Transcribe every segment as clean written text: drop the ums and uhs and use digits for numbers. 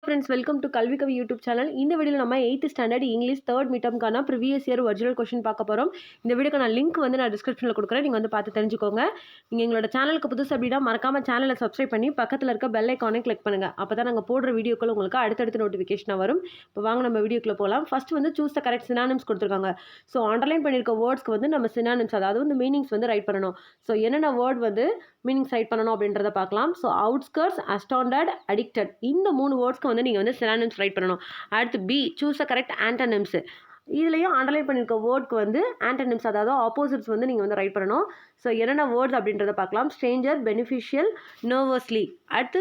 Friends, welcome to கல்வி கவி YouTube channel. இந்த வீடியோவில் நம்ம 8th ஸ்டாண்டர்ட் இங்கிலீஷ் தேர்ட் மிட்டம்கான ப்ரீவியஸ் இயர் ஒரிஜினல் கொஸ்டின் பார்க்க போகிறோம். இந்த வீடியோக்கான லிங்க் வந்து நான் டிஸ்கிரிப்ஷனில் கொடுக்குறேன். நீங்கள் வந்து பார்த்து தெரிஞ்சுக்கோங்க. நீங்கள் எங்களோட சேனலுக்கு புதுசு அப்படின்னா மறக்காம சேனலை சப்ஸ்கிரைப் பண்ணி பக்கத்தில் இருக்க பெல் ஐக்கானை கிளிக் பண்ணுங்கள். அப்போ தான் நாங்கள் போடுற வீடியோக்கள் உங்களுக்கு அடுத்தடுத்து நோட்டிஃபிகேஷனாக வரும். இப்போ வாங்க நம்ம வீடியோக்குள்ளே போகலாம். ஃபர்ஸ்ட் வந்து சூஸ் த கரெக்ட் சினானிம்ஸ் கொடுத்துருக்காங்க. ஸோ அண்டர்லைன் பண்ணியிருக்க வேர்ட்ஸ்க்கு வந்து நம்ம சினானிம்ஸ், அதாவது வந்து மீனிங்ஸ் வந்து ரைட் பண்ணணும். ஸோ என்னென்ன வேர்ட் வந்து மீனிங்ஸ் ரைட் பண்ணணும் அப்படின்றத பார்க்கலாம். ஸோ அவுட்ஸ்கர்ட்ஸ், அஸ்டாண்டர்ட், அடிக்டட், இந்த 3 வேர்ட்ஸ்க்கு வந்து நீங்கள் வந்து சினானிம்ஸ் ரைட் பண்ணணும். அடுத்து B, choose the correct antonyms. இதுலேயும் அண்டர்லைன் பண்ணியிருக்க வேர்ட்க்கு வந்து ஆண்டனிம்ஸ், அதாவது ஆப்போசிட்ஸ் வந்து நீங்கள் வந்து ரைட் பண்ணணும். ஸோ என்னென்ன வேர்ட்ஸ் அப்படின்றத பார்க்கலாம். Stranger, beneficial, nervously. அடுத்து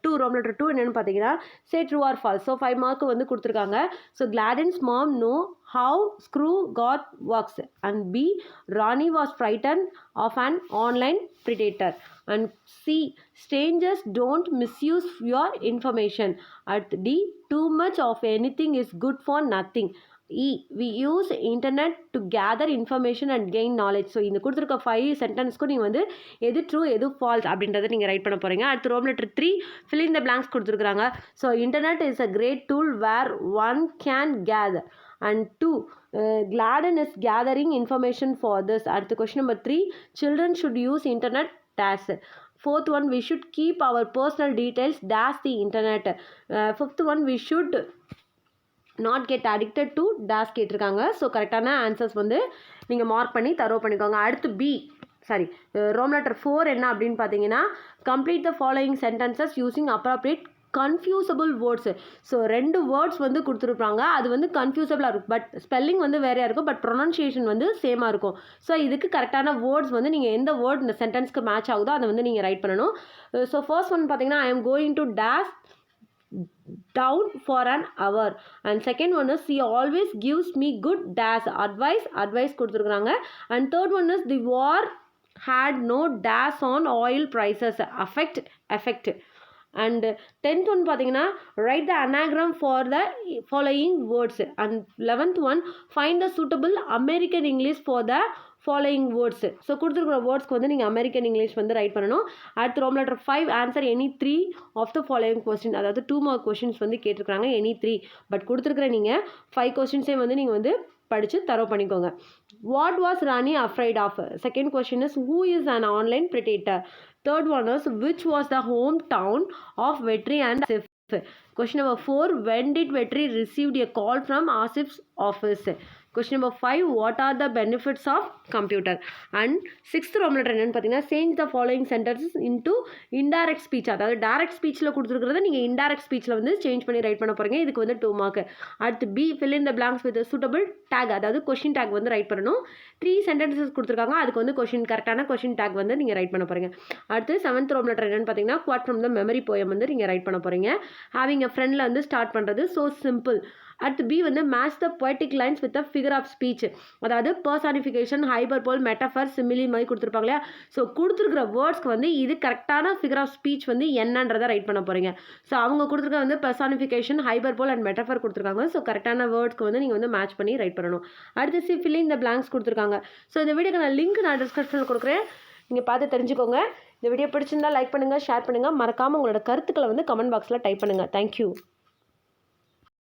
2 ரோம் லெட்டர் 2 என்னென்னு பார்த்தீங்கன்னா say true or false. So 5 mark வந்து கொடுத்துருக்காங்க. ஸோ கிளாடன்ஸ் ma'am know how screw got works, and B, Ronnie was frightened of an online predator, and C, strangers don't misuse your information. At D, too much of anything is good for nothing. E, we use internet to gather information and gain knowledge. So இந்த கொடுத்துருக்க 5 சென்டென்ஸ்க்கும் நீங்கள் வந்து எது true எது falls அப்படின்றத நீங்கள் right பண்ண போகிறீங்க. அடுத்து roman letter 3 fill in the blanks கொடுத்துருக்குறாங்க. So internet is a great tool where one can gather. And 2, Gladden is gathering information for this. அடுத்து question number 3, children should use internet dash. Fourth one, we should keep our personal details dash the internet. Fifth one, we should not get addicted to dash கேட்டிருக்காங்க. So கரெக்டான answers வந்து நீங்கள் mark பண்ணி தரவு பண்ணிக்கோங்க. அடுத்து B Rome letter 4 என்ன அப்படின்னு பார்த்தீங்கன்னா complete the following sentences using appropriate confusable words. So 2 words வந்து கொடுத்துருப்பாங்க. அது வந்து கன்ஃபியூசபிளாக இருக்கும், பட் ஸ்பெல்லிங் வந்து வேறையாக இருக்கும், பட் ப்ரொனன்சியேஷன் வந்து சேமாக இருக்கும். ஸோ இதுக்கு கரெக்டான வேர்ட்ஸ் வந்து நீங்கள் எந்த வேர்ட் இந்த சென்டென்ஸ்க்கு மேட்ச் ஆகுதோ அதை வந்து நீங்கள் ரைட் பண்ணணும். ஸோ ஃபர்ஸ்ட் ஒன் பார்த்தீங்கன்னா I am going to dash down for an hour, and second one is he always gives me good dash advice கொடுத்துருக்குறாங்க. and third one is the war had no dash on oil prices effect. and 10th one பார்த்தீங்கன்னா write the anagram for the following words. and 11th one find the suitable American English for the following words. So கொடுத்துருக்குற வேர்ட்ஸ்க்கு வந்து நீங்கள் American English வந்து write பண்ணணும். அடுத்து roman letter 5 answer any 3 of the following question, அதாவது 2 mark questions வந்து கேட்டிருக்காங்க எனி 3, பட் கொடுத்துருக்குற நீங்கள் 5 கொஸ்டின்ஸே வந்து நீங்கள் வந்து படித்து தரவு பண்ணிக்கோங்க. What was Rani afraid of. Second question is who is an online predator. Third one is which was the hometown of Vetri and Asif. Question number 4, when did Vetri received a call from Asif's office. Question number 5, what are the benefits of computer. and 6th roman letter என்னன்னு பார்த்தீங்கன்னா change the following sentences into indirect speech, அதாவது direct ஸ்பீச்சில் கொடுத்துருக்கிறத நீங்கள் indirect ஸ்பீச்சில் வந்து change பண்ணி right பண்ண போகிறீங்க. இதுக்கு வந்து 2 மார்க். அடுத்து B fill in the blanks with suitable tag, அதாவது கொஷின் டேக் வந்து ரைட் பண்ணணும். 3 சென்டென்சஸ் கொடுத்துருக்காங்க, அதுக்கு வந்து கரெக்டான கொஷின் டேக் வந்து நீங்கள் ரைட் பண்ண போகிறீங்க. அடுத்து 7th ரோம் லெட்டர் என்னன்னு பார்த்தீங்கன்னா quote from the memory poem வந்து நீங்கள் ரைட் பண்ண போகிறீங்க. ஹேவிங் எ ஃப்ரெண்டில் வந்து ஸ்டார்ட் பண்ணுறது ஸோ சிம்பிள். அடுத்து பி வந்து match the poetic lines with the figure of speech, அதாவது பர்சானிஃபிகேஷன், ஹைபர்போல், மெட்டஃபர், சிமிலி மாதிரி கொடுத்துருப்பாங்க இல்லையா. ஸோ கொடுத்துருக்குற வேர்ட்ஸ்க்கு வந்து இது கரெக்டான ஃபிகர் ஆஃப் ஸ்பீச் வந்து என்னன்றதை ரைட் பண்ண போகிறீங்க. ஸோ அவங்க கொடுத்துருக்க வந்து பர்சானிஃபிகேஷன், ஹைபர்போல் அண்ட் மெட்டஃபர் கொடுத்துருக்காங்க. ஸோ கரெக்டான வேர்ட்ஸ்க்கு வந்து நீங்கள் வந்து மேட்ச் பண்ணி ரைட் பண்ணணும். அடுத்து C fill in the blanks கொடுத்துருக்காங்க. ஸோ இந்த வீடியோக்கு நான் லிங்க் நான் டிஸ்கிரிப்ஷனில் கொடுக்குறேன், நீங்கள் பார்த்து தெரிஞ்சுக்கோங்க. இந்த வீடியோ பிடிச்சிருந்தால் லைக் பண்ணுங்கள், ஷேர் பண்ணுங்கள், மறக்காமல் உங்களோட கருத்துக்களை வந்து கமெண்ட் பாக்ஸில் டைப் பண்ணுங்கள். தேங்க்யூ.